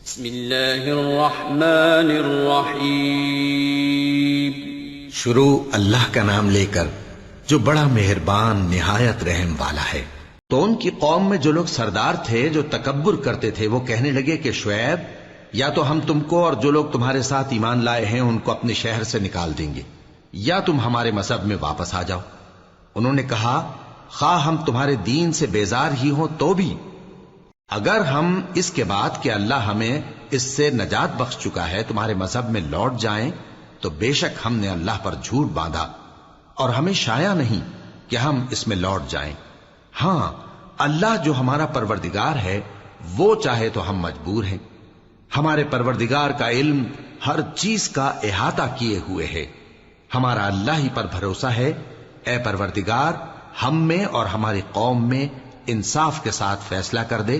بسم اللہ الرحمن الرحیم۔ شروع اللہ کا نام لے کر جو بڑا مہربان نہایت رحم والا ہے۔ تو ان کی قوم میں جو لوگ سردار تھے جو تکبر کرتے تھے وہ کہنے لگے کہ شعیب یا تو ہم تم کو اور جو لوگ تمہارے ساتھ ایمان لائے ہیں ان کو اپنے شہر سے نکال دیں گے یا تم ہمارے مذہب میں واپس آ جاؤ۔ انہوں نے کہا خواہ ہم تمہارے دین سے بیزار ہی ہوں تو بھی اگر ہم اس کے بعد کہ اللہ ہمیں اس سے نجات بخش چکا ہے تمہارے مذہب میں لوٹ جائیں تو بے شک ہم نے اللہ پر جھوٹ باندھا اور ہمیں شایع نہیں کہ ہم اس میں لوٹ جائیں۔ ہاں اللہ جو ہمارا پروردگار ہے وہ چاہے تو ہم مجبور ہیں۔ ہمارے پروردگار کا علم ہر چیز کا احاطہ کیے ہوئے ہے۔ ہمارا اللہ ہی پر بھروسہ ہے۔ اے پروردگار ہم میں اور ہماری قوم میں انصاف کے ساتھ فیصلہ کر دے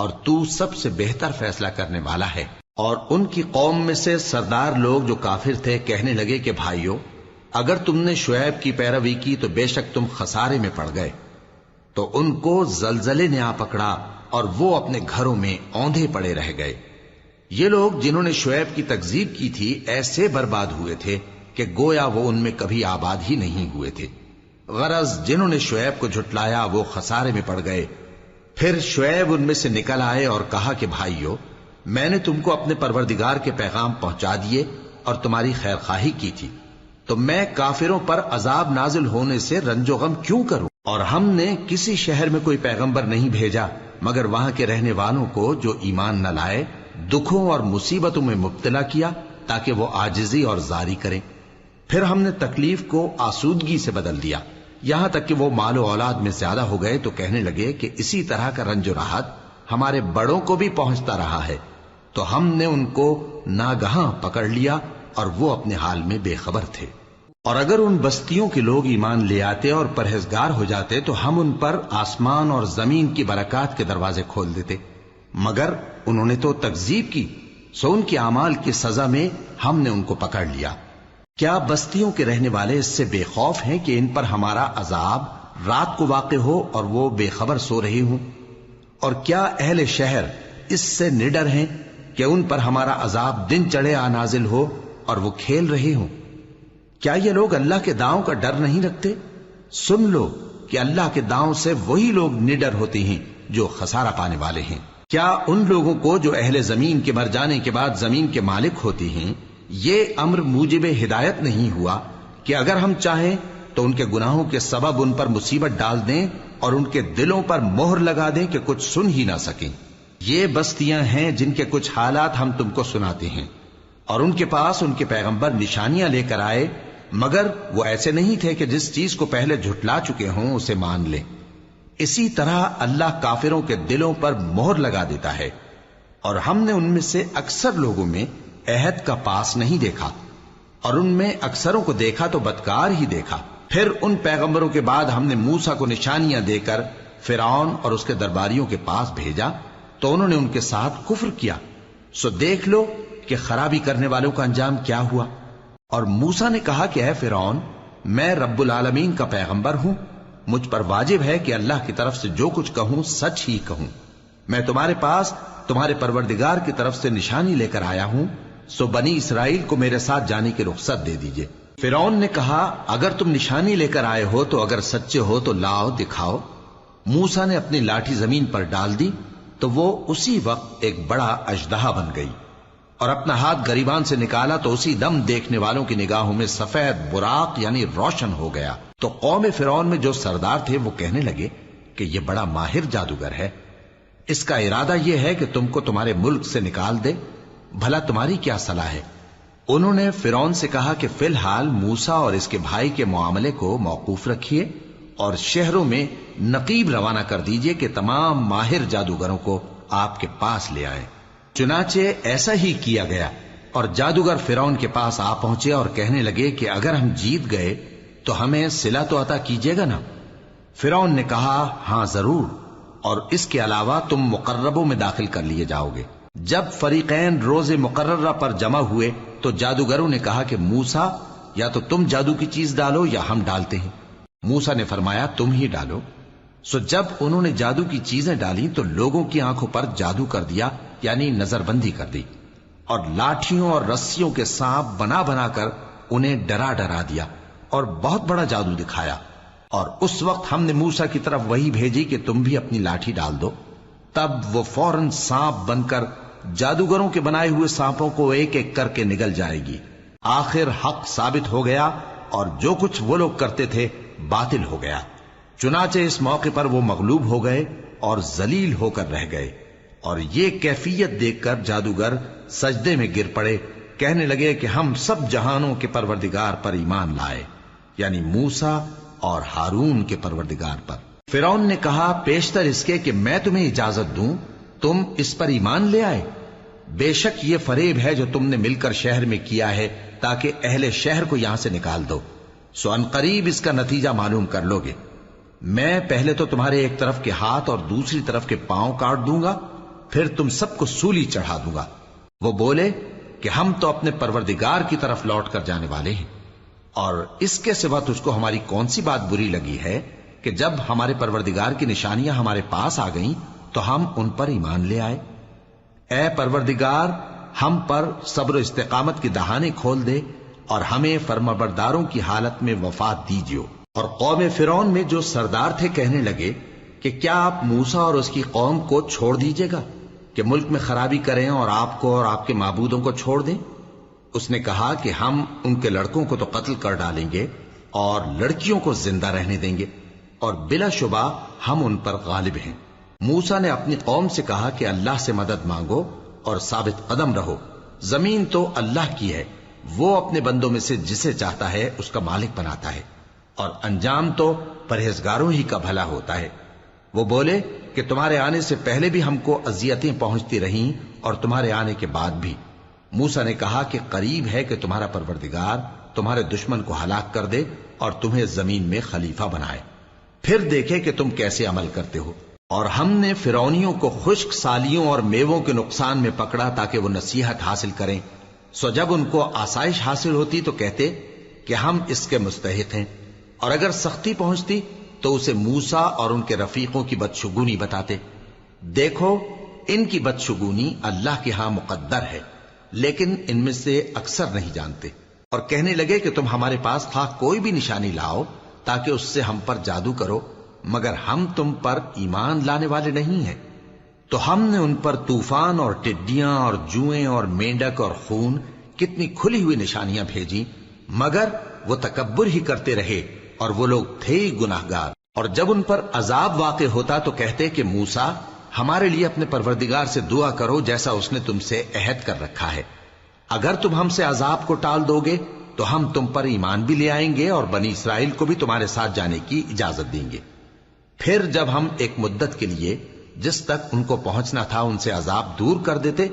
اور تو سب سے بہتر فیصلہ کرنے والا ہے۔ اور ان کی قوم میں سے سردار لوگ جو کافر تھے کہنے لگے کہ بھائیو اگر تم نے شعیب کی پیروی کی تو بے شک تم خسارے میں پڑ گئے۔ تو ان کو زلزلے نے آ پکڑا اور وہ اپنے گھروں میں اوندھے پڑے رہ گئے۔ یہ لوگ جنہوں نے شعیب کی تکذیب کی تھی ایسے برباد ہوئے تھے کہ گویا وہ ان میں کبھی آباد ہی نہیں ہوئے تھے۔ غرض جنہوں نے شعیب کو جھٹلایا وہ خسارے میں پڑ گئے۔ پھر شعیب ان میں سے نکل آئے اور کہا کہ بھائیو میں نے تم کو اپنے پروردگار کے پیغام پہنچا دیے اور تمہاری خیر خواہی کی تھی، تو میں کافروں پر عذاب نازل ہونے سے رنج و غم کیوں کروں؟ اور ہم نے کسی شہر میں کوئی پیغمبر نہیں بھیجا مگر وہاں کے رہنے والوں کو جو ایمان نہ لائے دکھوں اور مصیبتوں میں مبتلا کیا تاکہ وہ عاجزی اور زاری کریں۔ پھر ہم نے تکلیف کو آسودگی سے بدل دیا یہاں تک کہ وہ مال و اولاد میں زیادہ ہو گئے تو کہنے لگے کہ اسی طرح کا رنج و راحت ہمارے بڑوں کو بھی پہنچتا رہا ہے۔ تو ہم نے ان کو ناگہاں پکڑ لیا اور وہ اپنے حال میں بے خبر تھے۔ اور اگر ان بستیوں کے لوگ ایمان لے آتے اور پرہیزگار ہو جاتے تو ہم ان پر آسمان اور زمین کی برکات کے دروازے کھول دیتے، مگر انہوں نے تو تکذیب کی سو ان کے اعمال کی سزا میں ہم نے ان کو پکڑ لیا۔ کیا بستیوں کے رہنے والے اس سے بے خوف ہیں کہ ان پر ہمارا عذاب رات کو واقع ہو اور وہ بے خبر سو رہے ہوں؟ اور کیا اہل شہر اس سے نڈر ہیں کہ ان پر ہمارا عذاب دن چڑھے آ نازل ہو اور وہ کھیل رہے ہوں؟ کیا یہ لوگ اللہ کے داؤں کا ڈر نہیں رکھتے؟ سن لو کہ اللہ کے داؤں سے وہی لوگ نڈر ہوتے ہیں جو خسارہ پانے والے ہیں۔ کیا ان لوگوں کو جو اہل زمین کے مر جانے کے بعد زمین کے مالک ہوتے ہیں یہ امر موجب ہدایت نہیں ہوا کہ اگر ہم چاہیں تو ان کے گناہوں کے سبب ان پر مصیبت ڈال دیں اور ان کے دلوں پر مہر لگا دیں کہ کچھ سن ہی نہ سکیں؟ یہ بستیاں ہیں جن کے کچھ حالات ہم تم کو سناتے ہیں، اور ان کے پاس ان کے پیغمبر نشانیاں لے کر آئے مگر وہ ایسے نہیں تھے کہ جس چیز کو پہلے جھٹلا چکے ہوں اسے مان لیں۔ اسی طرح اللہ کافروں کے دلوں پر مہر لگا دیتا ہے، اور ہم نے ان میں سے اکثر لوگوں میں عہد کا پاس نہیں دیکھا اور ان میں اکثروں کو دیکھا تو بدکار ہی دیکھا۔ پھر ان پیغمبروں کے بعد ہم نے موسیٰ کو نشانیاں دے کر فرعون اور اس کے درباریوں کے پاس بھیجا تو انہوں نے ان کے ساتھ کفر کیا، سو دیکھ لو کہ خرابی کرنے والوں کا انجام کیا ہوا۔ اور موسیٰ نے کہا کہ اے فرعون میں رب العالمین کا پیغمبر ہوں، مجھ پر واجب ہے کہ اللہ کی طرف سے جو کچھ کہوں سچ ہی کہوں۔ میں تمہارے پاس تمہارے پروردگار کی طرف سے نشانی لے کر آیا ہوں، سو بنی اسرائیل کو میرے ساتھ جانے کی رخصت دے دیجئے۔ فرعون نے کہا اگر تم نشانی لے کر آئے ہو تو اگر سچے ہو تو لاؤ دکھاؤ۔ موسیٰ نے اپنی لاٹھی زمین پر ڈال دی تو وہ اسی وقت ایک بڑا اژدہا بن گئی، اور اپنا ہاتھ گریبان سے نکالا تو اسی دم دیکھنے والوں کی نگاہوں میں سفید براق یعنی روشن ہو گیا۔ تو قوم فرعون میں جو سردار تھے وہ کہنے لگے کہ یہ بڑا ماہر جادوگر ہے، اس کا ارادہ یہ ہے کہ تم کو تمہارے ملک سے نکال دے، بھلا تمہاری کیا صلاح ہے؟ انہوں نے فرعون سے کہا کہ فی الحال موسیٰ اور اس کے بھائی کے معاملے کو موقوف رکھیے اور شہروں میں نقیب روانہ کر دیجئے کہ تمام ماہر جادوگروں کو آپ کے پاس لے آئیں۔ چنانچہ ایسا ہی کیا گیا، اور جادوگر فرعون کے پاس آ پہنچے اور کہنے لگے کہ اگر ہم جیت گئے تو ہمیں صلہ تو عطا کیجیے گا نا؟ فرعون نے کہا ہاں ضرور، اور اس کے علاوہ تم مقربوں میں داخل کر لیے جاؤ گے۔ جب فریقین روز مقررہ پر جمع ہوئے تو جادوگروں نے کہا کہ موسیٰ یا تو تم جادو کی چیز ڈالو یا ہم ڈالتے ہیں۔ موسیٰ نے فرمایا تم ہی ڈالو۔ سو جب انہوں نے جادو کی چیزیں ڈالی تو لوگوں کی آنکھوں پر جادو کر دیا یعنی نظر بندی کر دی، اور لاٹھیوں اور رسیوں کے سانپ بنا بنا کر انہیں ڈرا ڈرا دیا اور بہت بڑا جادو دکھایا۔ اور اس وقت ہم نے موسیٰ کی طرف وہی بھیجی کہ تم بھی اپنی لاٹھی ڈال دو، تب وہ فوراً سانپ بن کر جادوگروں کے بنائے ہوئے سانپوں کو ایک ایک کر کے نگل جائے گی۔ آخر حق ثابت ہو گیا اور جو کچھ وہ لوگ کرتے تھے باطل ہو گیا۔ چنانچہ اس موقع پر وہ مغلوب ہو گئے اور ذلیل ہو کر رہ گئے، اور یہ کیفیت دیکھ کر جادوگر سجدے میں گر پڑے، کہنے لگے کہ ہم سب جہانوں کے پروردگار پر ایمان لائے، یعنی موسیٰ اور ہارون کے پروردگار پر۔ فرعون نے کہا پیشتر اس کے کہ میں تمہیں اجازت دوں تم اس پر ایمان لے آئے، بے شک یہ فریب ہے جو تم نے مل کر شہر میں کیا ہے تاکہ اہل شہر کو یہاں سے نکال دو، سو ان قریب اس کا نتیجہ معلوم کر لو گے۔ میں پہلے تو تمہارے ایک طرف کے ہاتھ اور دوسری طرف کے پاؤں کاٹ دوں گا، پھر تم سب کو سولی چڑھا دوں گا۔ وہ بولے کہ ہم تو اپنے پروردگار کی طرف لوٹ کر جانے والے ہیں، اور اس کے سوا تجھ کو ہماری کون سی بات بری لگی ہے کہ جب ہمارے پروردگار کی نشانیاں ہمارے پاس آ گئیں تو ہم ان پر ایمان لے آئے؟ اے پروردگار، ہم پر صبر و استقامت کی دہانے کھول دے اور ہمیں فرمانبرداروں کی حالت میں وفات دیجیو۔ اور قوم فرعون میں جو سردار تھے کہنے لگے کہ کیا آپ موسیٰ اور اس کی قوم کو چھوڑ دیجیے گا کہ ملک میں خرابی کریں اور آپ کو اور آپ کے معبودوں کو چھوڑ دیں؟ اس نے کہا کہ ہم ان کے لڑکوں کو تو قتل کر ڈالیں گے اور لڑکیوں کو زندہ رہنے دیں گے، اور بلا شبہ ہم ان پر غالب ہیں۔ موسیٰ نے اپنی قوم سے کہا کہ اللہ سے مدد مانگو اور ثابت قدم رہو، زمین تو اللہ کی ہے، وہ اپنے بندوں میں سے جسے چاہتا ہے اس کا مالک بناتا ہے، اور انجام تو پرہیزگاروں ہی کا بھلا ہوتا ہے۔ وہ بولے کہ تمہارے آنے سے پہلے بھی ہم کو اذیتیں پہنچتی رہیں اور تمہارے آنے کے بعد بھی۔ موسیٰ نے کہا کہ قریب ہے کہ تمہارا پروردگار تمہارے دشمن کو ہلاک کر دے اور تمہیں زمین میں خلیفہ بنائے، پھر دیکھے کہ تم کیسے عمل کرتے ہو۔ اور ہم نے فرعونیوں کو خشک سالیوں اور میووں کے نقصان میں پکڑا تاکہ وہ نصیحت حاصل کریں، سو جب ان کو آسائش حاصل ہوتی تو کہتے کہ ہم اس کے مستحق ہیں، اور اگر سختی پہنچتی تو اسے موسیٰ اور ان کے رفیقوں کی بدشگونی بتاتے۔ دیکھو ان کی بدشگونی اللہ کے ہاں مقدر ہے، لیکن ان میں سے اکثر نہیں جانتے۔ اور کہنے لگے کہ تم ہمارے پاس خواہ کوئی بھی نشانی لاؤ تاکہ اس سے ہم پر جادو کرو، مگر ہم تم پر ایمان لانے والے نہیں ہیں۔ تو ہم نے ان پر طوفان اور ٹڈیاں اور جوئیں اور مینڈک اور خون کتنی کھلی ہوئی نشانیاں بھیجی، مگر وہ تکبر ہی کرتے رہے اور وہ لوگ تھے ہی گناہگار۔ اور جب ان پر عذاب واقع ہوتا تو کہتے کہ موسیٰ ہمارے لیے اپنے پروردگار سے دعا کرو جیسا اس نے تم سے عہد کر رکھا ہے، اگر تم ہم سے عذاب کو ٹال دو گے تو ہم تم پر ایمان بھی لے آئیں گے اور بنی اسرائیل کو بھی تمہارے ساتھ جانے کی اجازت دیں گے۔ پھر جب ہم ایک مدت کے لیے جس تک ان کو پہنچنا تھا ان سے عذاب دور کر دیتے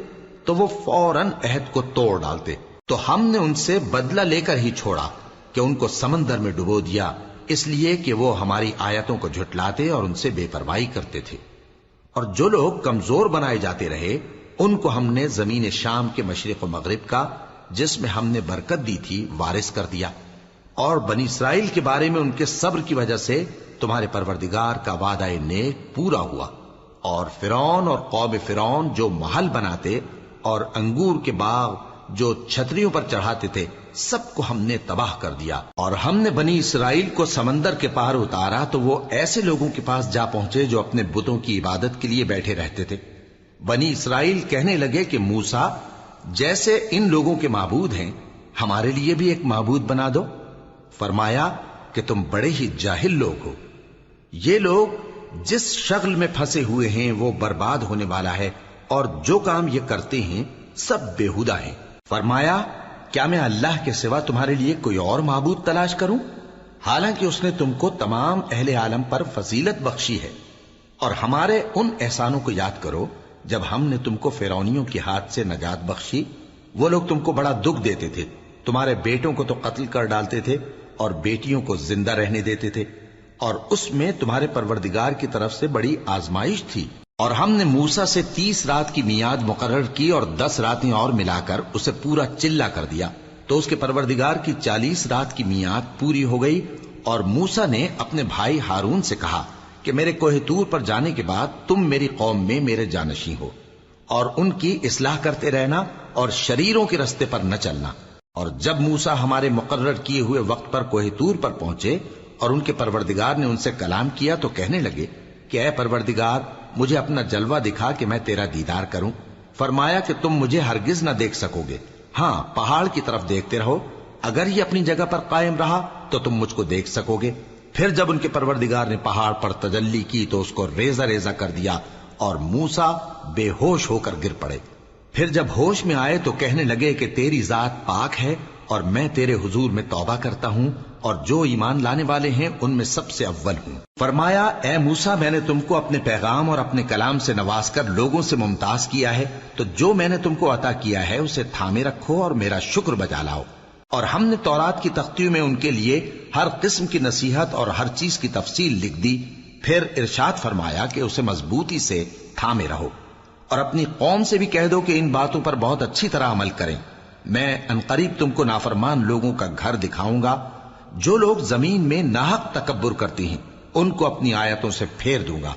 تو وہ فوراً عہد کو توڑ ڈالتے، تو ہم نے ان سے بدلہ لے کر ہی چھوڑا کہ ان کو سمندر میں ڈبو دیا، اس لیے کہ وہ ہماری آیتوں کو جھٹلاتے اور ان سے بے پرواہی کرتے تھے۔ اور جو لوگ کمزور بنائے جاتے رہے ان کو ہم نے زمین شام کے مشرق و مغرب کا جس میں ہم نے برکت دی تھی وارث کر دیا، اور بنی اسرائیل کے بارے میں ان کے صبر کی وجہ سے تمہارے پروردگار کا وعدہ نیک پورا ہوا۔ اور فرعون اور قوم فرعون جو محل بناتے اور انگور کے باغ جو چھتریوں پر چڑھاتے تھے سب کو ہم نے تباہ کر دیا۔ اور ہم نے بنی اسرائیل کو سمندر کے پار اتارا تو وہ ایسے لوگوں کے پاس جا پہنچے جو اپنے بتوں کی عبادت کے لیے بیٹھے رہتے تھے۔ بنی اسرائیل کہنے لگے کہ موسیٰ جیسے ان لوگوں کے معبود ہیں ہمارے لیے بھی ایک معبود بنا دو۔ فرمایا کہ تم بڑے ہی جاہل لوگ ہو، یہ لوگ جس شغل میں پھنسے ہوئے ہیں وہ برباد ہونے والا ہے، اور جو کام یہ کرتے ہیں سب بےہودہ ہیں۔ فرمایا کیا میں اللہ کے سوا تمہارے لیے کوئی اور معبود تلاش کروں، حالانکہ اس نے تم کو تمام اہل عالم پر فضیلت بخشی ہے۔ اور ہمارے ان احسانوں کو یاد کرو جب ہم نے تم کو فرعونیوں کے ہاتھ سے نجات بخشی، وہ لوگ تم کو بڑا دکھ دیتے تھے، تمہارے بیٹوں کو تو قتل کر ڈالتے تھے اور بیٹیوں کو زندہ رہنے دیتے تھے، اور اس میں تمہارے پروردگار کی طرف سے بڑی آزمائش تھی۔ اور ہم نے موسیٰ سے 30 رات کی میعاد مقرر کی اور 10 راتیں اور ملا کر اسے پورا چلہ کر دیا، تو اس کے پروردگار کی 40 رات کی میعاد پوری ہو گئی۔ اور موسیٰ نے اپنے بھائی ہارون سے کہا کہ میرے کوہ طور پر جانے کے بعد تم میری قوم میں میرے جانشین ہو، اور ان کی اصلاح کرتے رہنا اور شریروں کے رستے پر نہ چلنا۔ اور جب موسیٰ ہمارے مقرر کیے ہوئے وقت پر کوہ طور پر پہنچے اور ان کے پروردگار نے ان سے کلام کیا تو کہنے لگے کہ اے پروردگار مجھے اپنا جلوہ دکھا کہ میں تیرا دیدار کروں۔ فرمایا کہ تم مجھے ہرگز نہ دیکھ سکو گے، ہاں پہاڑ کی طرف دیکھتے رہو، اگر یہ اپنی جگہ پر قائم رہا تو تم مجھ کو دیکھ سکو گے۔ پھر جب ان کے پروردگار نے پہاڑ پر تجلی کی تو اس کو ریزہ ریزہ کر دیا اور موسیٰ بے ہوش ہو کر گر پڑے۔ پھر جب ہوش میں آئے تو کہنے لگے کہ تیری ذات پاک ہے اور میں تیرے حضور میں توبہ کرتا ہوں اور جو ایمان لانے والے ہیں ان میں سب سے اول ہوں۔ فرمایا اے موسیٰ میں نے تم کو اپنے پیغام اور اپنے کلام سے نواز کر لوگوں سے ممتاز کیا ہے، تو جو میں نے تم کو عطا کیا ہے اسے تھامے رکھو اور میرا شکر بجا لاؤ۔ اور ہم نے تورات کی تختیوں میں ان کے لیے ہر قسم کی نصیحت اور ہر چیز کی تفصیل لکھ دی۔ پھر ارشاد فرمایا کہ اسے مضبوطی سے تھامے رہو اور اپنی قوم سے بھی کہہ دو کہ ان باتوں پر بہت اچھی طرح عمل کریں۔ میں عنقریب تم کو نافرمان لوگوں کا گھر دکھاؤں گا، جو لوگ زمین میں ناحق تکبر کرتی ہیں ان کو اپنی آیتوں سے پھیر دوں گا۔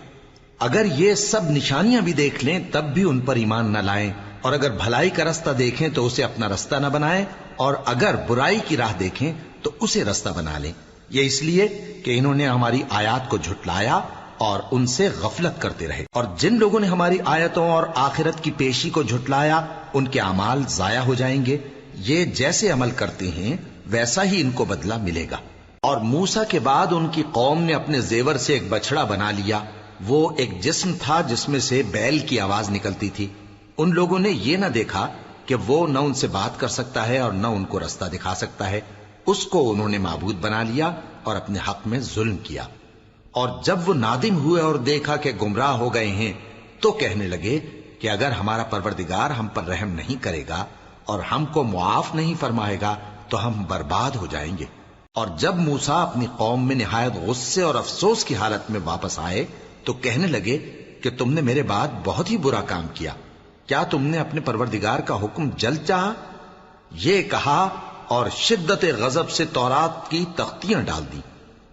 اگر یہ سب نشانیاں بھی دیکھ لیں تب بھی ان پر ایمان نہ لائیں، اور اگر بھلائی کا رستہ دیکھیں تو اسے اپنا رستہ نہ بنائیں، اور اگر برائی کی راہ دیکھیں تو اسے رستہ بنا لیں۔ یہ اس لیے کہ انہوں نے ہماری آیات کو جھٹلایا اور ان سے غفلت کرتے رہے، اور جن لوگوں نے ہماری آیتوں اور آخرت کی پیشی کو جھٹلایا ان کے اعمال ضائع ہو جائیں گے۔ یہ جیسے عمل کرتے ہیں ویسا ہی ان کو بدلہ ملے گا۔ اور موسیٰ کے بعد ان کی قوم نے اپنے زیور سے ایک بچڑا بنا لیا، وہ ایک جسم تھا جس میں سے بیل کی آواز نکلتی تھی۔ ان لوگوں نے یہ نہ دیکھا کہ وہ نہ ان سے بات کر سکتا ہے اور نہ ان کو رستہ دکھا سکتا ہے، اس کو انہوں نے معبود بنا لیا اور اپنے حق میں ظلم کیا۔ اور جب وہ نادم ہوئے اور دیکھا کہ گمراہ ہو گئے ہیں تو کہنے لگے کہ اگر ہمارا پروردگار ہم پر رحم نہیں کرے گا اور ہم کو معاف نہیں فرمائے گا تو ہم برباد ہو جائیں گے۔ اور جب موسیٰ اپنی قوم میں نہایت غصے اور افسوس کی حالت میں واپس آئے تو کہنے لگے کہ تم نے میرے بعد بہت ہی برا کام کیا، کیا تم نے اپنے پروردگار کا حکم جلد چاہا؟ یہ کہا اور شدت غضب سے تورات کی تختیاں ڈال دی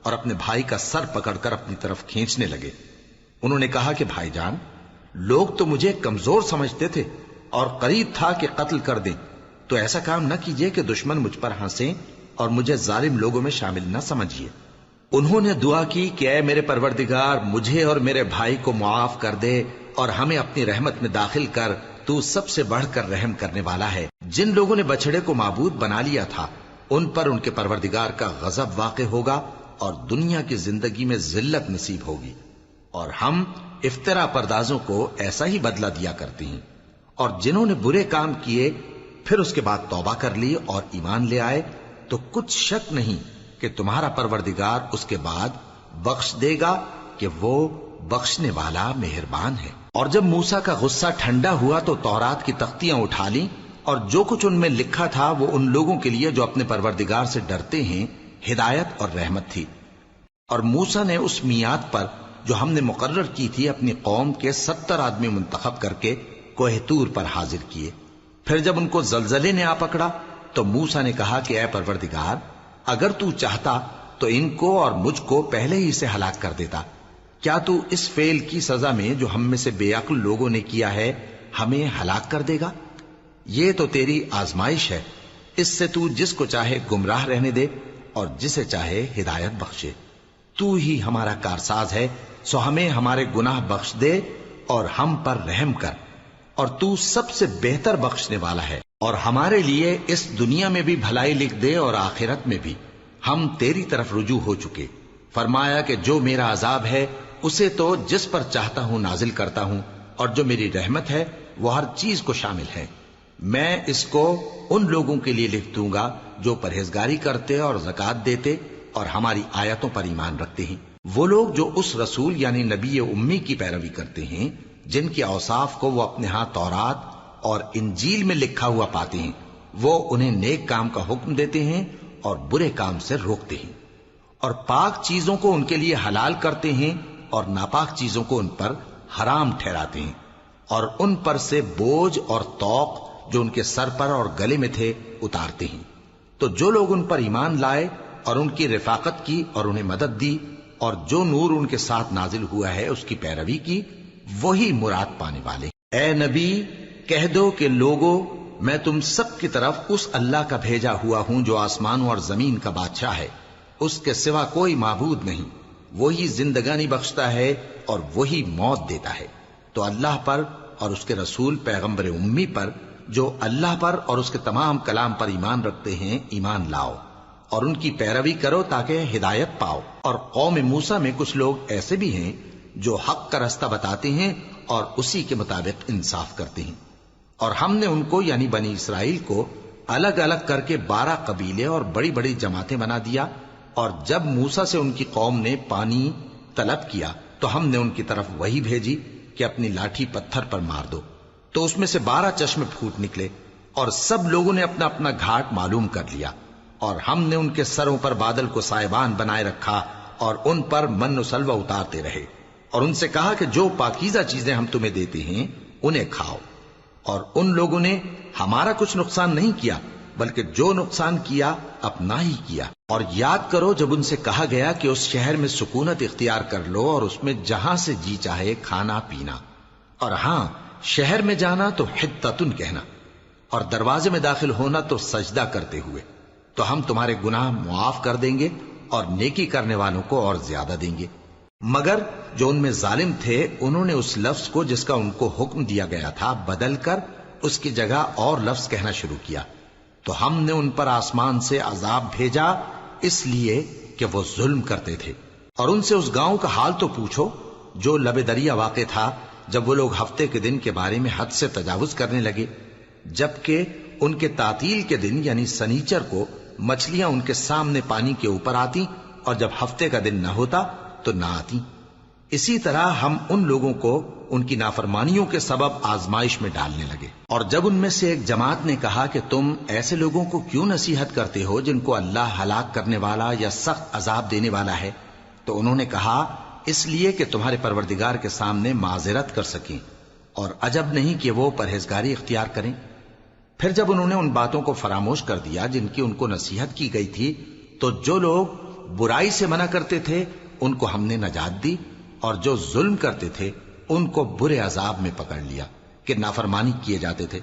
اور اپنے بھائی کا سر پکڑ کر اپنی طرف کھینچنے لگے۔ انہوں نے کہا کہ بھائی جان، لوگ تو مجھے کمزور سمجھتے تھے اور قریب تھا کہ قتل کر دیں، تو ایسا کام نہ کیجیے کہ دشمن مجھ پر ہنسیں اور مجھے ظالم لوگوں میں شامل نہ سمجھیے۔ انہوں نے دعا کی کہ اے میرے پروردگار مجھے اور میرے بھائی کو معاف کر دے اور ہمیں اپنی رحمت میں داخل کر، تو سب سے بڑھ کر رحم کرنے والا ہے۔ جن لوگوں نے بچڑے کو معبود بنا لیا تھا ان پر ان کے پروردگار کا غضب واقع ہوگا اور دنیا کی زندگی میں ذلت نصیب ہوگی، اور ہم افترا پردازوں کو ایسا ہی بدلہ دیا کرتے ہیں۔ اور جنہوں نے برے کام کیے پھر اس کے بعد توبہ کر لی اور ایمان لے آئے تو کچھ شک نہیں کہ تمہارا پروردگار اس کے بعد بخش دے گا کہ وہ بخشنے والا مہربان ہے۔ اور جب موسیٰ کا غصہ ٹھنڈا ہوا تو تورات کی تختیاں اٹھا لیں، اور جو کچھ ان میں لکھا تھا وہ ان لوگوں کے لیے جو اپنے پروردگار سے ڈرتے ہیں ہدایت اور رحمت تھی۔ اور موسیٰ نے اس میعاد پر جو ہم نے مقرر کی تھی اپنی قوم کے 70 آدمی منتخب کر کے کوہ طور پر حاضر کیے۔ پھر جب ان کو زلزلے نے آ پکڑا تو موسیٰ نے کہا کہ اے پروردگار اگر تو چاہتا تو ان کو اور مجھ کو پہلے ہی سے ہلاک کر دیتا، کیا تو اس فعل کی سزا میں جو ہم میں سے بے عقل لوگوں نے کیا ہے ہمیں ہلاک کر دے گا؟ یہ تو تیری آزمائش ہے، اس سے تو جس کو چاہے گمراہ رہنے دے اور جسے چاہے ہدایت بخشے۔ تو ہی ہمارا کارساز ہے، سو ہمیں ہمارے گناہ بخش دے اور ہم پر رحم کر، اور تو سب سے بہتر بخشنے والا ہے، اور ہمارے لیے اس دنیا میں بھی بھلائی لکھ دے اور آخرت میں بھی، ہم تیری طرف رجوع ہو چکے۔ فرمایا کہ جو میرا عذاب ہے اسے تو جس پر چاہتا ہوں نازل کرتا ہوں، اور جو میری رحمت ہے وہ ہر چیز کو شامل ہے۔ میں اس کو ان لوگوں کے لیے لکھ دوں گا جو پرہیزگاری کرتے اور زکوٰۃ دیتے اور ہماری آیتوں پر ایمان رکھتے ہیں، وہ لوگ جو اس رسول یعنی نبی امی کی پیروی کرتے ہیں جن کے اوصاف کو وہ اپنے ہاں تورات اور انجیل میں لکھا ہوا پاتے ہیں، وہ انہیں نیک کام کا حکم دیتے ہیں اور برے کام سے روکتے ہیں، اور پاک چیزوں کو ان کے لیے حلال کرتے ہیں اور ناپاک چیزوں کو ان پر حرام ٹھہراتے ہیں، اور ان پر سے بوجھ اور طوق جو ان کے سر پر اور گلے میں تھے اتارتے ہیں۔ تو جو لوگ ان پر ایمان لائے اور ان کی رفاقت کی اور انہیں مدد دی اور جو نور ان کے ساتھ نازل ہوا ہے اس کی پیروی کی، وہی مراد پانے والے اے نبی کہہ دو کہ لوگو میں تم سب کی طرف اس اللہ کا بھیجا ہوا ہوں جو آسمانوں اور زمین کا بادشاہ ہے، اس کے سوا کوئی معبود نہیں، وہی زندگانی بخشتا ہے اور وہی موت دیتا ہے۔ تو اللہ پر اور اس کے رسول پیغمبر امی پر جو اللہ پر اور اس کے تمام کلام پر ایمان رکھتے ہیں ایمان لاؤ اور ان کی پیروی کرو تاکہ ہدایت پاؤ۔ اور قوم موسیٰ میں کچھ لوگ ایسے بھی ہیں جو حق کا رستہ بتاتے ہیں اور اسی کے مطابق انصاف کرتے ہیں۔ اور ہم نے ان کو یعنی بنی اسرائیل کو الگ الگ کر کے 12 قبیلے اور بڑی بڑی جماعتیں بنا دیا، اور جب موسیٰ سے ان کی قوم نے پانی طلب کیا تو ہم نے ان کی طرف وہی بھیجی کہ اپنی لاٹھی پتھر پر مار دو، تو اس میں سے 12 چشمے پھوٹ نکلے، اور سب لوگوں نے اپنا اپنا گھاٹ معلوم کر لیا، اور ہم نے ان کے سروں پر بادل کو سائبان بنائے رکھا اور ان پر من و سلوہ اتارتے رہے، اور ان سے کہا کہ جو پاکیزہ چیزیں ہم تمہیں دیتے ہیں انہیں کھاؤ۔ اور ان لوگوں نے ہمارا کچھ نقصان نہیں کیا بلکہ جو نقصان کیا اپنا ہی کیا۔ اور یاد کرو جب ان سے کہا گیا کہ اس شہر میں سکونت اختیار کر لو اور اس میں جہاں سے جی چاہے کھانا پینا، اور ہاں شہر میں جانا تو حتتن کہنا، اور دروازے میں داخل ہونا تو سجدہ کرتے ہوئے، تو ہم تمہارے گناہ معاف کر دیں گے اور نیکی کرنے والوں کو اور زیادہ دیں گے۔ مگر جو ان میں ظالم تھے انہوں نے اس لفظ کو جس کا ان کو حکم دیا گیا تھا بدل کر اس کی جگہ اور لفظ کہنا شروع کیا، تو ہم نے ان پر آسمان سے عذاب بھیجا اس لیے کہ وہ ظلم کرتے تھے۔ اور ان سے اس گاؤں کا حال تو پوچھو جو لب دریا واقع تھا، جب وہ لوگ ہفتے کے دن کے بارے میں حد سے تجاوز کرنے لگے، جبکہ ان کے تعطیل کے دن یعنی سنیچر کو مچھلیاں ان کے سامنے پانی کے اوپر آتی، اور جب ہفتے کا دن نہ ہوتا تو نہ آتی۔ اسی طرح ہم ان لوگوں کو ان کی نافرمانیوں کے سبب آزمائش میں ڈالنے لگے۔ اور جب ان میں سے ایک جماعت نے کہا کہ تم ایسے لوگوں کو کیوں نصیحت کرتے ہو جن کو اللہ ہلاک کرنے والا یا سخت عذاب دینے والا ہے، تو انہوں نے کہا اس لیے کہ تمہارے پروردگار کے سامنے معذرت کر سکیں، اور عجب نہیں کہ وہ پرہیزگاری اختیار کریں۔ پھر جب انہوں نے ان باتوں کو فراموش کر دیا جن کی ان کو نصیحت کی گئی تھی، تو جو لوگ برائی سے منع کرتے تھے ان کو ہم نے نجات دی، اور جو ظلم کرتے تھے ان کو برے عذاب میں پکڑ لیا کہ نافرمانی کیے جاتے تھے۔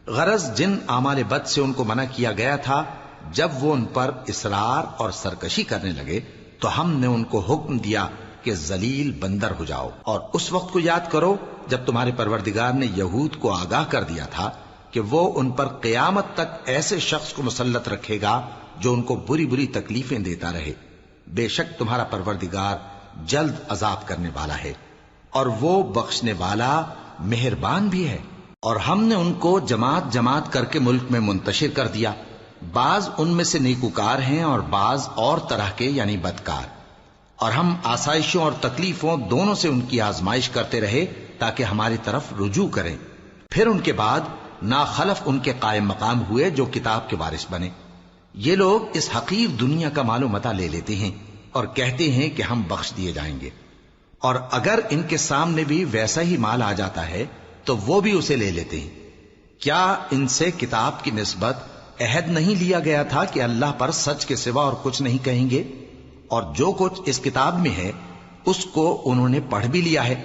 غرض جن اعمال بد سے ان کو منع کیا گیا تھا، جب وہ ان پر اصرار اور سرکشی کرنے لگے تو ہم نے ان کو حکم دیا کہ ذلیل بندر ہو جاؤ۔ اور اس وقت کو یاد کرو جب تمہارے پروردگار نے یہود کو آگاہ کر دیا تھا کہ وہ ان پر قیامت تک ایسے شخص کو مسلط رکھے گا جو ان کو بری بری تکلیفیں دیتا رہے۔ بے شک تمہارا پروردگار جلد عذاب کرنے والا ہے، اور وہ بخشنے والا مہربان بھی ہے۔ اور ہم نے ان کو جماعت جماعت کر کے ملک میں منتشر کر دیا، بعض ان میں سے نیکوکار ہیں اور بعض اور طرح کے یعنی بدکار، اور ہم آسائشوں اور تکلیفوں دونوں سے ان کی آزمائش کرتے رہے تاکہ ہماری طرف رجوع کریں۔ پھر ان کے بعد ناخلف ان کے قائم مقام ہوئے جو کتاب کے وارث بنے۔ یہ لوگ اس حقیر دنیا کا مال و متاع لے لیتے ہیں اور کہتے ہیں کہ ہم بخش دیے جائیں گے، اور اگر ان کے سامنے بھی ویسا ہی مال آ جاتا ہے تو وہ بھی اسے لے لیتے ہیں۔ کیا ان سے کتاب کی نسبت عہد نہیں لیا گیا تھا کہ اللہ پر سچ کے سوا اور کچھ نہیں کہیں گے؟ اور جو کچھ اس کتاب میں ہے اس کو انہوں نے پڑھ بھی لیا ہے،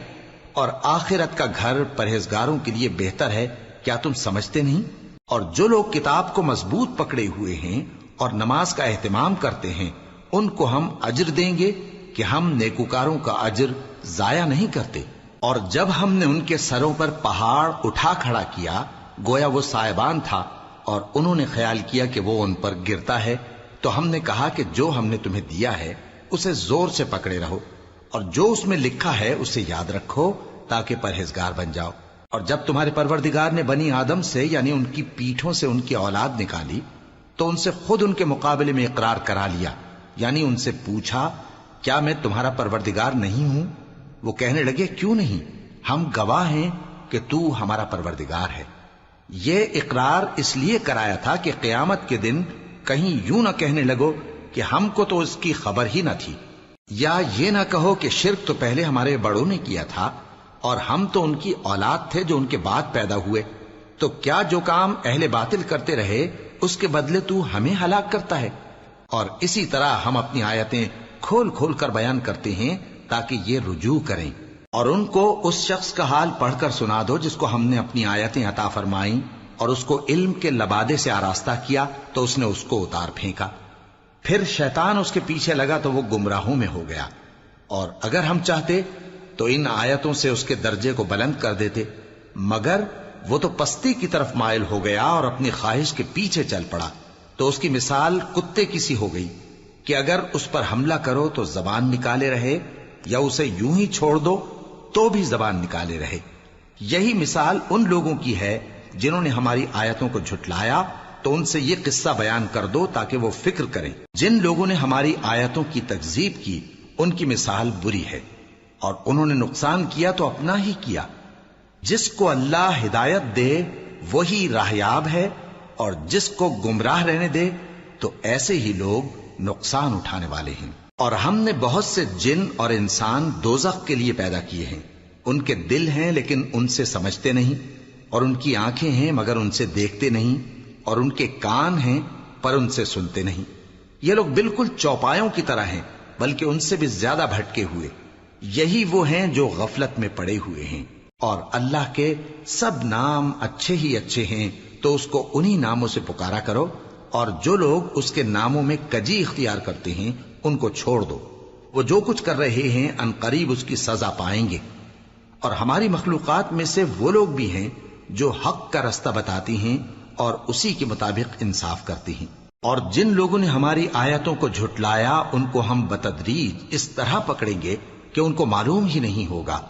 اور آخرت کا گھر پرہیزگاروں کے لیے بہتر ہے، کیا تم سمجھتے نہیں؟ اور جو لوگ کتاب کو مضبوط پکڑے ہوئے ہیں اور نماز کا اہتمام کرتے ہیں ان کو ہم اجر دیں گے کہ ہم نیکوکاروں کا اجر ضائع نہیں کرتے۔ اور جب ہم نے ان کے سروں پر پہاڑ اٹھا کھڑا کیا گویا وہ سائبان تھا، اور انہوں نے خیال کیا کہ وہ ان پر گرتا ہے، تو ہم نے کہا کہ جو ہم نے تمہیں دیا ہے اسے زور سے پکڑے رہو، اور جو اس میں لکھا ہے اسے یاد رکھو تاکہ پرہیزگار بن جاؤ۔ اور جب تمہارے پروردگار نے بنی آدم سے یعنی ان کی پیٹھوں سے ان کی اولاد نکالی تو ان سے خود ان کے مقابلے میں اقرار کرا لیا، یعنی ان سے پوچھا کیا میں تمہارا پروردگار نہیں ہوں؟ وہ کہنے لگے کیوں نہیں، ہم گواہ ہیں کہ تو ہمارا پروردگار ہے۔ یہ اقرار اس لیے کرایا تھا کہ قیامت کے دن کہیں یوں نہ کہنے لگو کہ ہم کو تو اس کی خبر ہی نہ تھی، یا یہ نہ کہو کہ شرک تو پہلے ہمارے بڑوں نے کیا تھا اور ہم تو ان کی اولاد تھے جو ان کے بعد پیدا ہوئے، تو کیا جو کام اہل باطل کرتے رہے اس کے بدلے تو ہمیں ہلاک کرتا ہے؟ اور اسی طرح ہم اپنی آیتیں کھول کھول کر بیان کرتے ہیں تاکہ یہ رجوع کریں۔ اور ان کو اس شخص کا حال پڑھ کر سنا دو جس کو ہم نے اپنی آیتیں عطا فرمائیں اور اس کو علم کے لبادے سے آراستہ کیا تو اس نے اس کو اتار پھینکا، پھر شیطان اس کے پیچھے لگا تو وہ گمراہوں میں ہو گیا، اور اگر ہم چاہتے تو ان آیتوں سے اس کے درجے کو بلند کر دیتے، مگر وہ تو پستی کی طرف مائل ہو گیا اور اپنی خواہش کے پیچھے چل پڑا، تو اس کی مثال کتے کی سی ہو گئی کہ اگر اس پر حملہ کرو تو زبان نکالے رہے، یا اسے یوں ہی چھوڑ دو تو بھی زبان نکالے رہے۔ یہی مثال ان لوگوں کی ہے جنہوں نے ہماری آیتوں کو جھٹلایا، تو ان سے یہ قصہ بیان کر دو تاکہ وہ فکر کریں۔ جن لوگوں نے ہماری آیتوں کی تکذیب کی ان کی مثال بری ہے، اور انہوں نے نقصان کیا تو اپنا ہی کیا۔ جس کو اللہ ہدایت دے وہی راہیاب ہے، اور جس کو گمراہ رہنے دے تو ایسے ہی لوگ نقصان اٹھانے والے ہیں۔ اور ہم نے بہت سے جن اور انسان دوزخ کے لیے پیدا کیے ہیں، ان کے دل ہیں لیکن ان سے سمجھتے نہیں، اور ان کی آنکھیں ہیں مگر ان سے دیکھتے نہیں، اور ان کے کان ہیں پر ان سے سنتے نہیں۔ یہ لوگ بالکل چوپایوں کی طرح ہیں، بلکہ ان سے بھی زیادہ بھٹکے ہوئے۔ یہی وہ ہیں جو غفلت میں پڑے ہوئے ہیں۔ اور اللہ کے سب نام اچھے ہی اچھے ہیں، تو اس کو انہی ناموں سے پکارا کرو، اور جو لوگ اس کے ناموں میں کجی اختیار کرتے ہیں ان کو چھوڑ دو۔ وہ جو کچھ کر رہے ہیں ان قریب اس کی سزا پائیں گے۔ اور ہماری مخلوقات میں سے وہ لوگ بھی ہیں جو حق کا رستہ بتاتی ہیں اور اسی کے مطابق انصاف کرتی ہیں۔ اور جن لوگوں نے ہماری آیتوں کو جھٹلایا ان کو ہم بتدریج اس طرح پکڑیں گے کہ ان کو معلوم ہی نہیں ہوگا،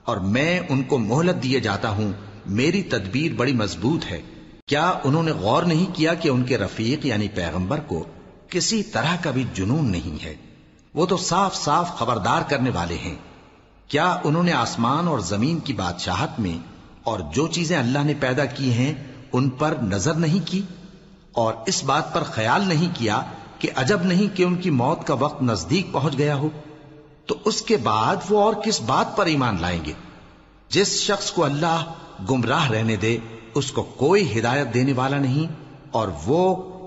اور میں ان کو مہلت دیے جاتا ہوں، میری تدبیر بڑی مضبوط ہے۔ کیا انہوں نے غور نہیں کیا کہ ان کے رفیق یعنی پیغمبر کو کسی طرح کا بھی جنون نہیں ہے؟ وہ تو صاف صاف خبردار کرنے والے ہیں۔ کیا انہوں نے آسمان اور زمین کی بادشاہت میں اور جو چیزیں اللہ نے پیدا کی ہیں ان پر نظر نہیں کی، اور اس بات پر خیال نہیں کیا کہ عجب نہیں کہ ان کی موت کا وقت نزدیک پہنچ گیا ہو؟ تو اس کے بعد وہ اور کس بات پر ایمان لائیں گے؟ جس شخص کو اللہ گمراہ رہنے دے اس کو کوئی ہدایت دینے والا نہیں، اور وہ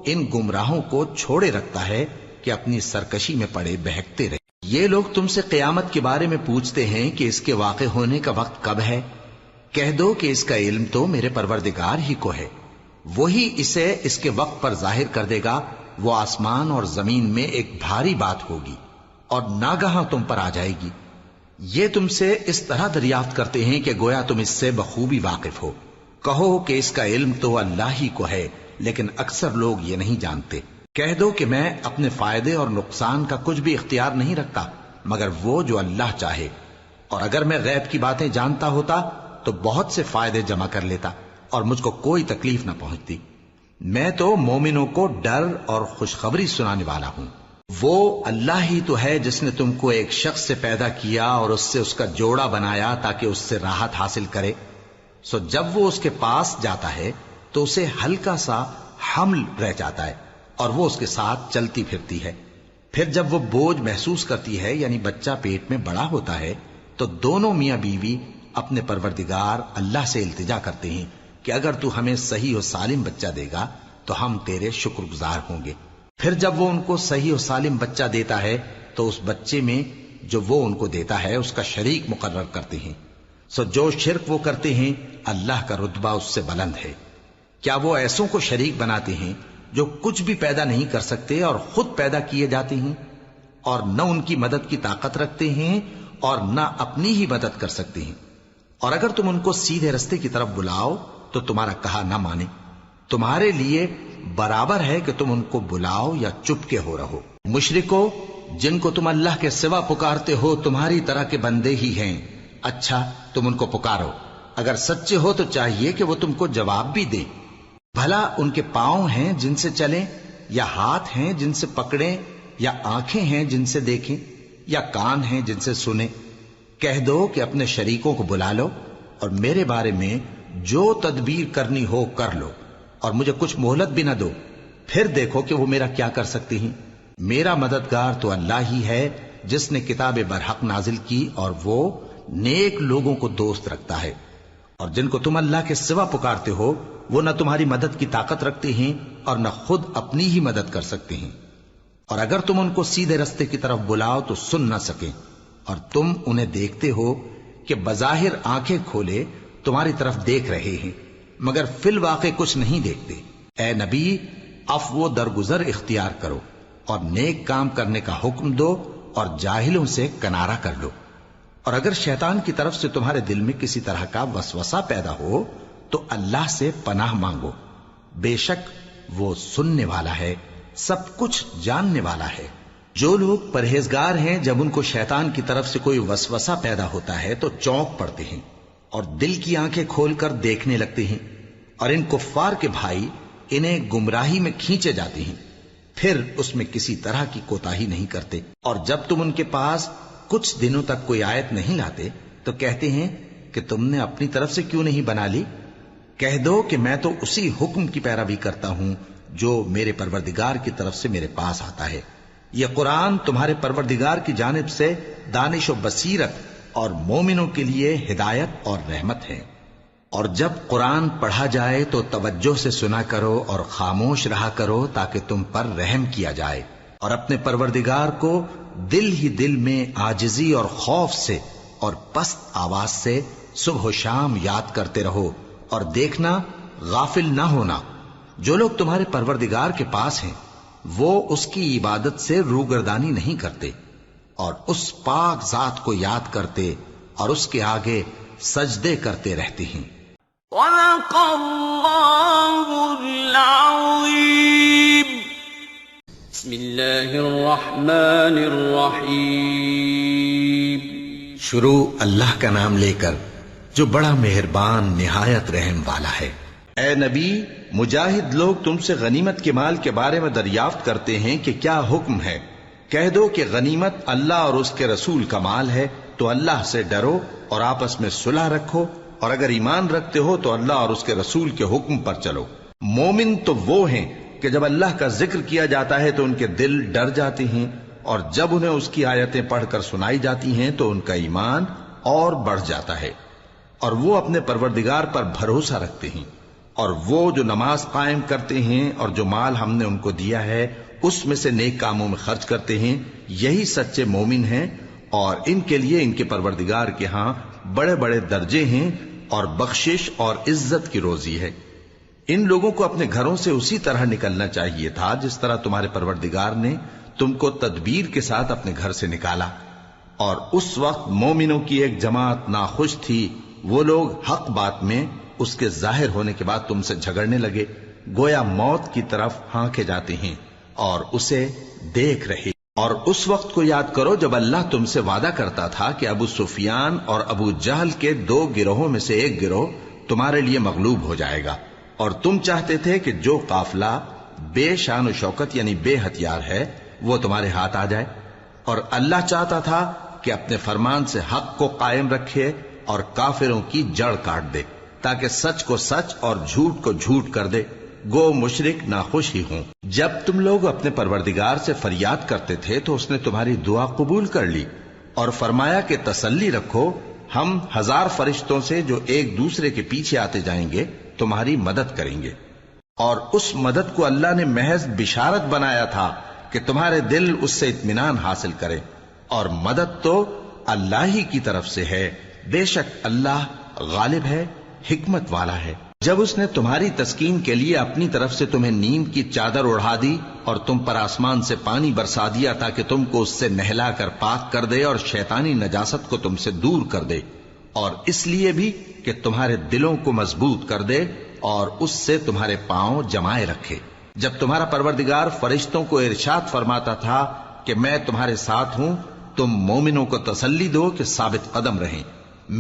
ان گمراہوں کو چھوڑے رکھتا ہے کہ اپنی سرکشی میں پڑے بہکتے رہے۔ یہ لوگ تم سے قیامت کے بارے میں پوچھتے ہیں کہ اس کے واقع ہونے کا وقت کب ہے؟ کہہ دو کہ اس کا علم تو میرے پروردگار ہی کو ہے، وہی اسے اس کے وقت پر ظاہر کر دے گا۔ وہ آسمان اور زمین میں ایک بھاری بات ہوگی اور ناگہاں تم پر آ جائے گی۔ یہ تم سے اس طرح دریافت کرتے ہیں کہ گویا تم اس سے بخوبی واقف ہو۔ کہو کہ اس کا علم تو اللہ ہی کو ہے، لیکن اکثر لوگ یہ نہیں جانتے۔ کہہ دو کہ میں اپنے فائدے اور نقصان کا کچھ بھی اختیار نہیں رکھتا مگر وہ جو اللہ چاہے، اور اگر میں غیب کی باتیں جانتا ہوتا تو بہت سے فائدے جمع کر لیتا اور مجھ کو کوئی تکلیف نہ پہنچتی۔ میں تو مومنوں کو ڈر اور خوشخبری سنانے والا ہوں۔ وہ اللہ ہی تو ہے جس نے تم کو ایک شخص سے پیدا کیا اور اس سے اس کا جوڑا بنایا تاکہ اس سے راحت حاصل کرے۔ سو جب وہ اس کے پاس جاتا ہے تو اسے ہلکا سا حمل رہ جاتا ہے اور وہ اس کے ساتھ چلتی پھرتی ہے۔ پھر جب وہ بوجھ محسوس کرتی ہے یعنی بچہ پیٹ میں بڑا ہوتا ہے تو دونوں میاں بیوی اپنے پروردگار اللہ سے التجا کرتے ہیں کہ اگر تو ہمیں صحیح و سالم بچہ دے گا تو ہم تیرے شکر گزار ہوں گے۔ پھر جب وہ ان کو صحیح و سالم بچہ دیتا ہے تو اس بچے میں جو وہ ان کو دیتا ہے اس کا شریک مقرر کرتے ہیں۔ سو جو شرک وہ کرتے ہیں اللہ کا رتبہ اس سے بلند ہے۔ کیا وہ ایسوں کو شریک بناتے ہیں جو کچھ بھی پیدا نہیں کر سکتے اور خود پیدا کیے جاتے ہیں، اور نہ ان کی مدد کی طاقت رکھتے ہیں اور نہ اپنی ہی مدد کر سکتے ہیں؟ اور اگر تم ان کو سیدھے رستے کی طرف بلاؤ تو تمہارا کہا نہ مانے۔ تمہارے لیے برابر ہے کہ تم ان کو بلاؤ یا چپ کے ہو رہو۔ مشرکو، جن کو تم اللہ کے سوا پکارتے ہو تمہاری طرح کے بندے ہی ہیں۔ اچھا تم ان کو پکارو، اگر سچے ہو تو چاہیے کہ وہ تم کو جواب بھی دیں۔ بھلا ان کے پاؤں ہیں جن سے چلیں، یا ہاتھ ہیں جن سے پکڑیں، یا آنکھیں ہیں جن سے دیکھیں، یا کان ہیں جن سے سنیں؟ کہہ دو کہ اپنے شریکوں کو بلا لو اور میرے بارے میں جو تدبیر کرنی ہو کر لو، اور مجھے کچھ مہلت بھی نہ دو، پھر دیکھو کہ وہ میرا کیا کر سکتے ہیں۔ میرا مددگار تو اللہ ہی ہے جس نے کتاب برحق نازل کی، اور وہ نیک لوگوں کو دوست رکھتا ہے۔ اور جن کو تم اللہ کے سوا پکارتے ہو وہ نہ تمہاری مدد کی طاقت رکھتے ہیں اور نہ خود اپنی ہی مدد کر سکتے ہیں، اور اگر تم ان کو سیدھے رستے کی طرف بلاؤ تو سن نہ سکیں، اور تم انہیں دیکھتے ہو کہ بظاہر آنکھیں کھولے تمہاری طرف دیکھ رہے ہیں مگر فی الواقع کچھ نہیں دیکھتے۔ اے نبی، عفو و درگزر اختیار کرو اور نیک کام کرنے کا حکم دو اور جاہلوں سے کنارہ کر لو۔ اور اگر شیطان کی طرف سے تمہارے دل میں کسی طرح کا وسوسہ پیدا ہو تو اللہ سے پناہ مانگو، بے شک وہ سننے والا ہے، سب کچھ جاننے والا ہے۔ جو لوگ پرہیزگار ہیں جب ان کو شیطان کی طرف سے کوئی وسوسہ پیدا ہوتا ہے تو چونک پڑتے ہیں اور دل کی آنکھیں کھول کر دیکھنے لگتے ہیں، اور ان کفار کے بھائی انہیں گمراہی میں کھینچے جاتے ہیں، پھر اس میں کسی طرح کی کوتاہی نہیں کرتے۔ اور جب تم ان کے پاس کچھ دنوں تک کوئی آیت نہیں لاتے تو کہتے ہیں کہ تم نے اپنی طرف سے کیوں نہیں بنا لی؟ کہہ دو کہ میں تو اسی حکم کی پیروی کرتا ہوں جو میرے پروردگار کی طرف سے میرے پاس آتا ہے۔ یہ قرآن تمہارے پروردگار کی جانب سے دانش و بصیرت اور مومنوں کے لیے ہدایت اور رحمت ہے۔ اور جب قرآن پڑھا جائے تو توجہ سے سنا کرو اور خاموش رہا کرو تاکہ تم پر رحم کیا جائے، اور اپنے پروردگار کو دل ہی دل میں عاجزی اور خوف سے اور پست آواز سے صبح و شام یاد کرتے رہو، اور دیکھنا غافل نہ ہونا۔ جو لوگ تمہارے پروردگار کے پاس ہیں وہ اس کی عبادت سے روگردانی نہیں کرتے اور اس پاک ذات کو یاد کرتے اور اس کے آگے سجدے کرتے رہتے ہیں۔ صدق اللہ العظیم۔ بسم اللہ الرحمن الرحیم۔ شروع اللہ کا نام لے کر جو بڑا مہربان نہایت رحم والا ہے۔ اے نبی، مجاہد لوگ تم سے غنیمت کے مال کے بارے میں دریافت کرتے ہیں کہ کیا حکم ہے۔ کہہ دو کہ غنیمت اللہ اور اس کے رسول کا مال ہے، تو اللہ سے ڈرو اور آپس میں صلح رکھو، اور اگر ایمان رکھتے ہو تو اللہ اور اس کے رسول کے حکم پر چلو۔ مومن تو وہ ہیں کہ جب اللہ کا ذکر کیا جاتا ہے تو ان کے دل ڈر جاتے ہیں، اور جب انہیں اس کی آیتیں پڑھ کر سنائی جاتی ہیں تو ان کا ایمان اور بڑھ جاتا ہے، اور وہ اپنے پروردگار پر بھروسہ رکھتے ہیں۔ اور وہ جو نماز قائم کرتے ہیں اور جو مال ہم نے ان کو دیا ہے اس میں سے نیک کاموں میں خرچ کرتے ہیں، یہی سچے مومن ہیں، اور ان کے لیے ان کے پروردگار کے ہاں بڑے بڑے درجے ہیں اور بخشش اور عزت کی روزی ہے۔ ان لوگوں کو اپنے گھروں سے اسی طرح نکلنا چاہیے تھا جس طرح تمہارے پروردگار نے تم کو تدبیر کے ساتھ اپنے گھر سے نکالا۔ اور اس وقت مومنوں کی ایک جماعت ناخوش تھی، وہ لوگ حق بات میں اس کے ظاہر ہونے کے بعد تم سے جھگڑنے لگے، گویا موت کی طرف ہانکے جاتے ہیں اور اسے دیکھ رہے۔ اور اس وقت کو یاد کرو جب اللہ تم سے وعدہ کرتا تھا کہ ابو سفیان اور ابو جہل کے 2 گروہوں میں سے ایک گروہ تمہارے لیے مغلوب ہو جائے گا، اور تم چاہتے تھے کہ جو قافلہ بے شان و شوکت یعنی بے ہتھیار ہے وہ تمہارے ہاتھ آ جائے، اور اللہ چاہتا تھا کہ اپنے فرمان سے حق کو قائم رکھے اور کافروں کی جڑ کاٹ دے، تاکہ سچ کو سچ اور جھوٹ کو جھوٹ کر دے، گو مشرک ناخوش ہی ہوں۔ جب تم لوگ اپنے پروردگار سے فریاد کرتے تھے تو اس نے تمہاری دعا قبول کر لی اور فرمایا کہ تسلی رکھو، ہم 1000 فرشتوں سے جو ایک دوسرے کے پیچھے آتے جائیں گے تمہاری مدد کریں گے۔ اور اس مدد کو اللہ نے محض بشارت بنایا تھا کہ تمہارے دل اس سے اطمینان حاصل کرے، اور مدد تو اللہ ہی کی طرف سے ہے، بے شک اللہ غالب ہے، حکمت والا ہے۔ جب اس نے تمہاری تسکین کے لیے اپنی طرف سے تمہیں نیند کی چادر اڑا دی اور تم پر آسمان سے پانی برسا دیا تاکہ تم کو اس سے نہلا کر پاک کر دے اور شیطانی نجاست کو تم سے دور کر دے، اور اس لیے بھی کہ تمہارے دلوں کو مضبوط کر دے اور اس سے تمہارے پاؤں جمائے رکھے۔ جب تمہارا پروردگار فرشتوں کو ارشاد فرماتا تھا کہ میں تمہارے ساتھ ہوں، تم مومنوں کو تسلی دو کہ ثابت قدم رہیں،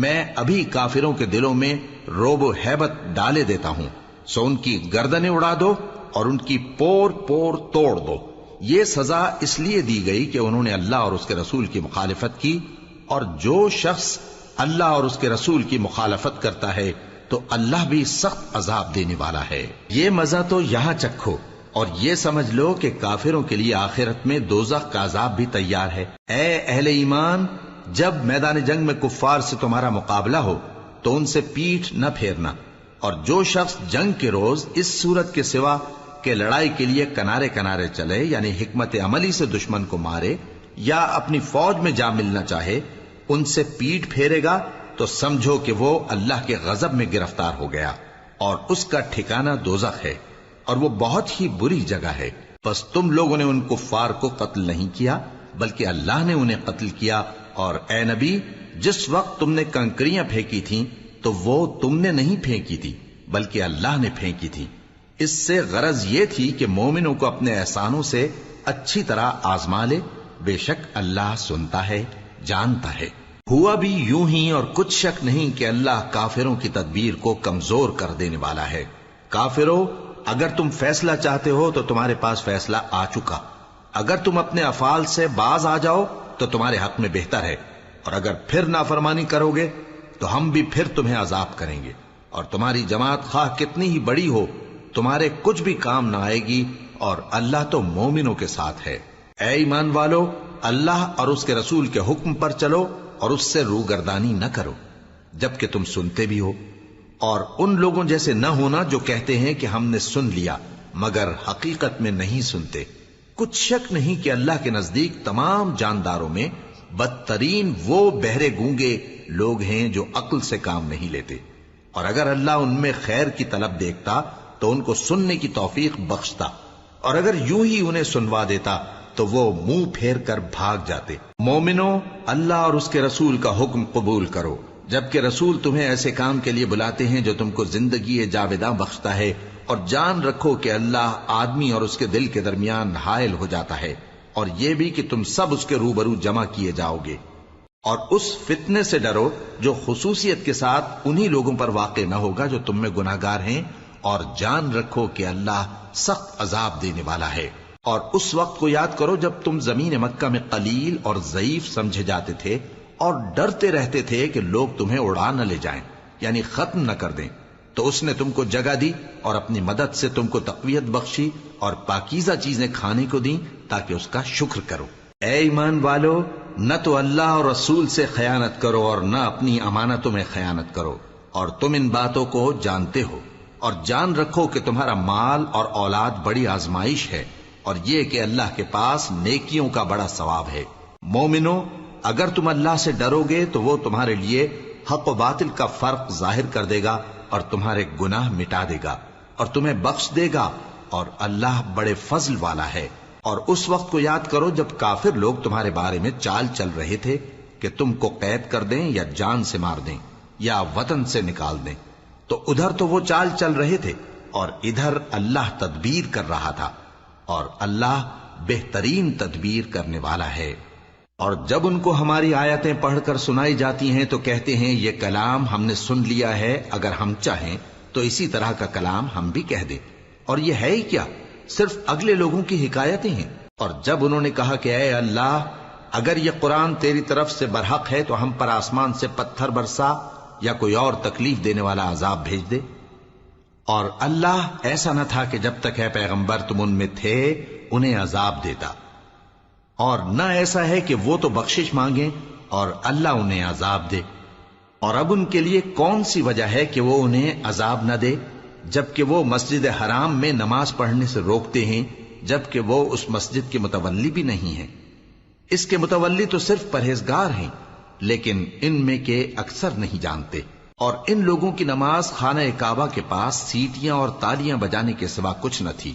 میں ابھی کافروں کے دلوں میں روب و ہیبت ڈالے دیتا ہوں، سو ان کی گردنیں اڑا دو اور ان کی پور پور توڑ دو۔ یہ سزا اس لیے دی گئی کہ انہوں نے اللہ اور اس کے رسول کی مخالفت کی، اور جو شخص اللہ اور اس کے رسول کی مخالفت کرتا ہے تو اللہ بھی سخت عذاب دینے والا ہے۔ یہ مزہ تو یہاں چکھو، اور یہ سمجھ لو کہ کافروں کے لیے آخرت میں دوزخ کا عذاب بھی تیار ہے۔ اے اہل ایمان، جب میدان جنگ میں کفار سے تمہارا مقابلہ ہو تو ان سے پیٹھ نہ پھیرنا، اور جو شخص جنگ کے روز اس صورت کے سوا کہ لڑائی کے لیے کنارے کنارے چلے یعنی حکمت عملی سے دشمن کو مارے یا اپنی فوج میں جا ملنا چاہے، ان سے پیٹھ پھیرے گا تو سمجھو کہ وہ اللہ کے غضب میں گرفتار ہو گیا اور اس کا ٹھکانہ دوزخ ہے اور وہ بہت ہی بری جگہ ہے۔ پس تم لوگوں نے ان کفار کو قتل نہیں کیا بلکہ اللہ نے انہیں قتل کیا، اور اے نبی جس وقت تم نے کنکریاں پھینکی تھیں تو وہ تم نے نہیں پھینکی تھی بلکہ اللہ نے پھینکی تھی۔ اس سے غرض یہ تھی کہ مومنوں کو اپنے احسانوں سے اچھی طرح آزما لے، بے شک اللہ سنتا ہے، جانتا ہے۔ ہوا بھی یوں ہی، اور کچھ شک نہیں کہ اللہ کافروں کی تدبیر کو کمزور کر دینے والا ہے۔ کافروں، اگر تم فیصلہ چاہتے ہو تو تمہارے پاس فیصلہ آ چکا، اگر تم اپنے افعال سے باز آ جاؤ تو تمہارے حق میں بہتر ہے، اور اگر پھر نافرمانی کرو گے تو ہم بھی پھر تمہیں عذاب کریں گے، اور تمہاری جماعت خواہ کتنی ہی بڑی ہو تمہارے کچھ بھی کام نہ آئے گی، اور اللہ تو مومنوں کے ساتھ ہے۔ اے ایمان والو، اللہ اور اس کے رسول کے حکم پر چلو اور اس سے روگردانی نہ کرو جبکہ تم سنتے بھی ہو، اور ان لوگوں جیسے نہ ہونا جو کہتے ہیں کہ ہم نے سن لیا مگر حقیقت میں نہیں سنتے۔ کچھ شک نہیں کہ اللہ کے نزدیک تمام جانداروں میں بدترین وہ بہرے گونگے لوگ ہیں جو عقل سے کام نہیں لیتے، اور اگر اللہ ان میں خیر کی طلب دیکھتا تو ان کو سننے کی توفیق بخشتا، اور اگر یوں ہی انہیں سنوا دیتا تو وہ منہ پھیر کر بھاگ جاتے۔ مومنوں، اللہ اور اس کے رسول کا حکم قبول کرو جبکہ رسول تمہیں ایسے کام کے لیے بلاتے ہیں جو تم کو زندگی جاوداں بخشتا ہے، اور جان رکھو کہ اللہ آدمی اور اس کے دل کے درمیان حائل ہو جاتا ہے، اور یہ بھی کہ تم سب اس کے روبرو جمع کیے جاؤ گے۔ اور اس فتنے سے ڈرو جو خصوصیت کے ساتھ انہی لوگوں پر واقع نہ ہوگا جو تم میں گناہگار ہیں، اور جان رکھو کہ اللہ سخت عذاب دینے والا ہے۔ اور اس وقت کو یاد کرو جب تم زمین مکہ میں قلیل اور ضعیف سمجھے جاتے تھے اور ڈرتے رہتے تھے کہ لوگ تمہیں اڑا نہ لے جائیں، یعنی ختم نہ کر دیں، تو اس نے تم کو جگہ دی اور اپنی مدد سے تم کو تقویت بخشی اور پاکیزہ چیزیں کھانے کو دیں تاکہ اس کا شکر کرو۔ اے ایمان والو، نہ تو اللہ اور رسول سے خیانت کرو اور نہ اپنی امانتوں میں خیانت کرو، اور تم ان باتوں کو جانتے ہو، اور جان رکھو کہ تمہارا مال اور اولاد بڑی آزمائش ہے، اور یہ کہ اللہ کے پاس نیکیوں کا بڑا ثواب ہے۔ مومنو، اگر تم اللہ سے ڈرو گے تو وہ تمہارے لیے حق و باطل کا فرق ظاہر کر دے گا اور تمہارے گناہ مٹا دے گا اور تمہیں بخش دے گا، اور اللہ بڑے فضل والا ہے۔ اور اس وقت کو یاد کرو جب کافر لوگ تمہارے بارے میں چال چل رہے تھے کہ تم کو قید کر دیں یا جان سے مار دیں یا وطن سے نکال دیں، تو ادھر تو وہ چال چل رہے تھے اور ادھر اللہ تدبیر کر رہا تھا، اور اللہ بہترین تدبیر کرنے والا ہے۔ اور جب ان کو ہماری آیتیں پڑھ کر سنائی جاتی ہیں تو کہتے ہیں یہ کلام ہم نے سن لیا ہے، اگر ہم چاہیں تو اسی طرح کا کلام ہم بھی کہہ دیں، اور یہ ہے ہی کیا، صرف اگلے لوگوں کی حکایتیں ہیں۔ اور جب انہوں نے کہا کہ اے اللہ، اگر یہ قرآن تیری طرف سے برحق ہے تو ہم پر آسمان سے پتھر برسا یا کوئی اور تکلیف دینے والا عذاب بھیج دے۔ اور اللہ ایسا نہ تھا کہ جب تک ہے پیغمبر تم ان میں تھے انہیں عذاب دیتا، اور نہ ایسا ہے کہ وہ تو بخشش مانگیں اور اللہ انہیں عذاب دے۔ اور اب ان کے لیے کون سی وجہ ہے کہ وہ انہیں عذاب نہ دے، جبکہ وہ مسجد حرام میں نماز پڑھنے سے روکتے ہیں، جبکہ وہ اس مسجد کے متولی بھی نہیں ہیں۔ اس کے متولی تو صرف پرہیزگار ہیں، لیکن ان میں کے اکثر نہیں جانتے۔ اور ان لوگوں کی نماز خانہ کعبہ کے پاس سیٹیاں اور تالیاں بجانے کے سوا کچھ نہ تھی،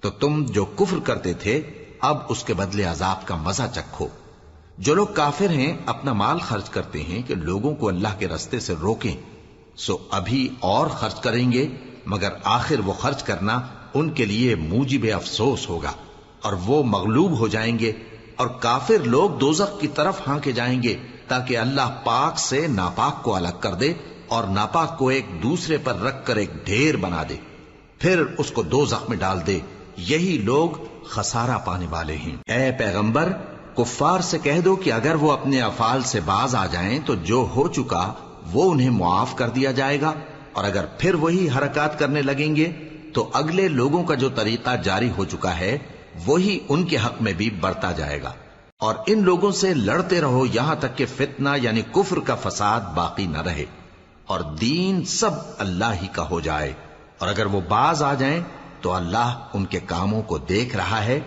تو تم جو کفر کرتے تھے اب اس کے بدلے عذاب کا مزہ چکھو۔ جو لوگ کافر ہیں اپنا مال خرچ کرتے ہیں کہ لوگوں کو اللہ کے رستے سے روکیں، سو ابھی اور خرچ کریں گے، مگر آخر وہ خرچ کرنا ان کے لیے موجب افسوس ہوگا، اور وہ مغلوب ہو جائیں گے، اور کافر لوگ دوزخ کی طرف ہانکے جائیں گے تاکہ اللہ پاک سے ناپاک کو الگ کر دے اور ناپاک کو ایک دوسرے پر رکھ کر ایک ڈھیر بنا دے، پھر اس کو دوزخ میں ڈال دے۔ یہی لوگ خسارہ پانے والے ہیں۔ اے پیغمبر، کفار سے کہہ دو کہ اگر وہ اپنے افعال سے باز آ جائیں تو جو ہو چکا وہ انہیں معاف کر دیا جائے گا، اور اگر پھر وہی حرکات کرنے لگیں گے تو اگلے لوگوں کا جو طریقہ جاری ہو چکا ہے وہی ان کے حق میں بھی برتا جائے گا۔ اور ان لوگوں سے لڑتے رہو یہاں تک کہ فتنہ یعنی کفر کا فساد باقی نہ رہے اور دین سب اللہ ہی کا ہو جائے، اور اگر وہ باز آ جائیں تو اللہ ان کے کاموں کو دیکھ رہا ہے،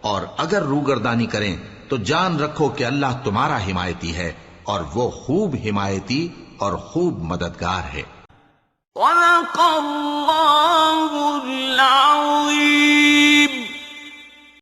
اور اگر روگردانی کریں تو جان رکھو کہ اللہ تمہارا حمایتی ہے، اور وہ خوب حمایتی اور خوب مددگار ہے۔ صدق اللہ العظیم۔